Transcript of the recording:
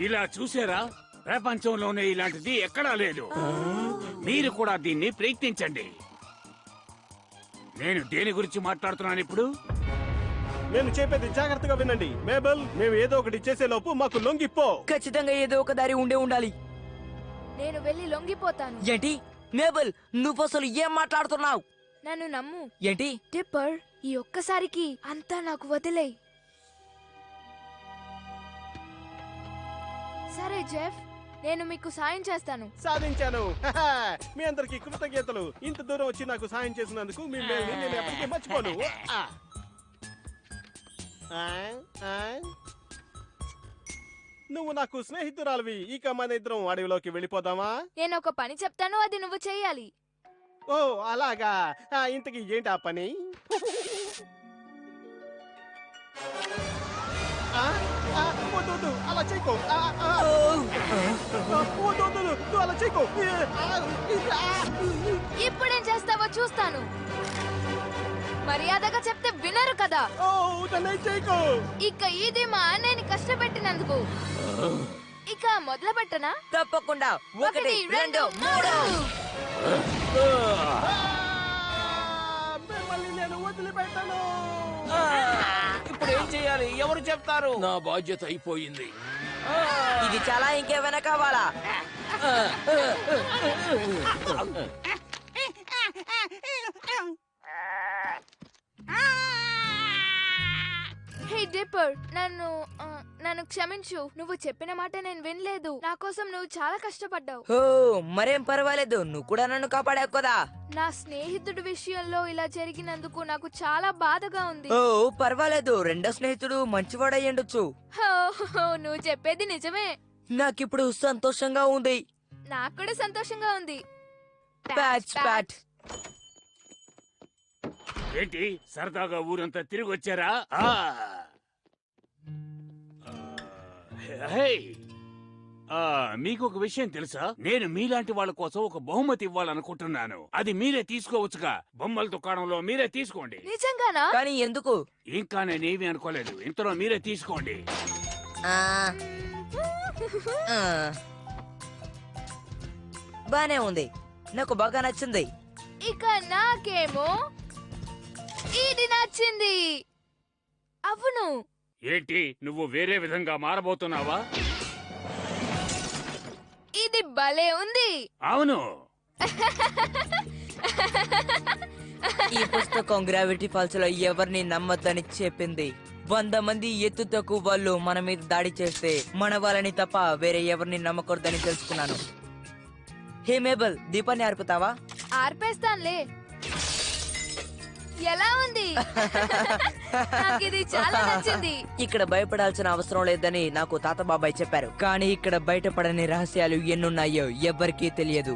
ఇలా చూసారా, ప్రపంచంలోనే ఇలాంటిది ఎక్కడా లేదు. మీరు కూడా దీన్ని ప్రయత్నించండి. నేను దేని గురించి మాట్లాడుతున్నాను ఇప్పుడు? నేను చెప్పేది జాగ్రత్తగా వినండి. మేబల్, మేము ఏదో ఒకటి చేసే లోపు మాకు లొంగిపో. ఖచ్చితంగా ఏదో ఒక దారి ఉండాలి. నేను వెళ్ళి లొంగిపోతాను. ఏంటి మేబల్, నువ్వు అసలు ఏం మాట్లాడుతున్నావు? నన్ను నమ్ము. ఏంటి డిప్పర్, ఈ ఒక్కసారికి అంతా నాకు వదిలేయ్. సరే జెఫ్, నేను మీకు సాయం చేస్తాను. సాధించాను. మీ అందరికి కృతజ్ఞతలు. ఇంత దూరం వచ్చి నాకు సాయం చేసినందుకు మీ మేల్ని నేను ఎప్పటికీ మర్చిపోను. నువ్వు నాకు స్నేహితురాలివి. ఇక మన ఇద్దరం అడవిలోకి వెళ్ళిపోదామా? నేను ఒక పని చెప్తాను, అది నువ్వు చెయ్యాలి. ఓ అలాగా. ఇంతకీ ఏంటి ఆ పని? వద్దు, అలా చేయకు. వద్దు, నువ్వు అలా చేయకు. ఇప్పుడేం చేస్తావో చూస్తాను. మర్యాదగా చెప్తే వినరు కదా. చేయకు. ఇక ఇది మా అన్నయ్యని కష్టపెట్టినందుకు. ఇక మొదలు పెట్టనా? తప్పకుండా. 1 2 3. మిమ్మల్ని నేను వదిలిపెట్టను. ఇప్పుడు ఏం చేయాలి? ఎవరు చెప్తారు? నా బాధ్యత అయిపోయింది. ఇది చాలా ఇంకేమైనా కావాలా? హే డిప్పర్, నన్ను క్షమించు. నువ్వు చెప్పిన మాట నేను వినలేదు. నా కోసం నువ్వు చాలా కష్టపడ్డావు. ఓ మరేం పర్వాలేదు, నువ్వు కూడా నన్ను కాపాడావు కదా. నా స్నేహితుడి విషయంలో ఇలా జరిగినందుకు నాకు చాలా బాధగా ఉంది. ఓ పర్వాలేదు, రెండో స్నేహితుడు మంచివాడయ్యుండొచ్చు. హో, నువ్వు చెప్పేది నిజమే. నాకిప్పుడు సంతోషంగా ఉంది. నాకు కూడా సంతోషంగా ఉంది. Patch patch. ఏంటి, సరదాగా ఊరంతా తిరిగి వచ్చారా? మీకు ఒక విషయం తెలుసా? నేను మీలాంటి వాళ్ళ కోసం ఒక బహుమతి ఇవ్వాలనుకుంటున్నాను. అది మీరే తీసుకోవచ్చుగా. బొమ్మల దుకాణంలో మీరే తీసుకోండి. నిజంగానా? కానీ ఎందుకు? ఇంకా నేనేమీ అనుకోలేదు. ఇంతలో మీరే తీసుకోండి. బానే ఉంది, నాకు బాగా నచ్చింది. ఇక నాకేమో ఇది నచ్చింది. అవును. ఏంటి, నువ్వు వేరే విధంగా మారబోతున్నావా? ఇది భలే ఉంది. అవును. ఈ పుస్తకం గ్రావిటీ ఫాల్స్ లో ఎవరిని నమ్మద్దని చెప్పింది. 100 మంది ఎత్తు తక్కువ వాళ్ళు మన మీద దాడి చేస్తే మన వాళ్ళని తప్ప వేరే ఎవరిని నమ్మకూడదని తెలుసుకున్నాను. హే మేబల్, దీపాన్ని ఆర్పుతావా? ఆర్పేస్తానులే. ఎలా ఉంది? నాకు ఇది చాలా నచ్చింది. ఇక్కడ భయపడాల్సిన అవసరం లేదని నాకు తాత బాబాయ్ చెప్పారు. కానీ ఇక్కడ బయటపడని రహస్యాలు ఎన్నున్నాయో ఎవ్వరికీ తెలియదు.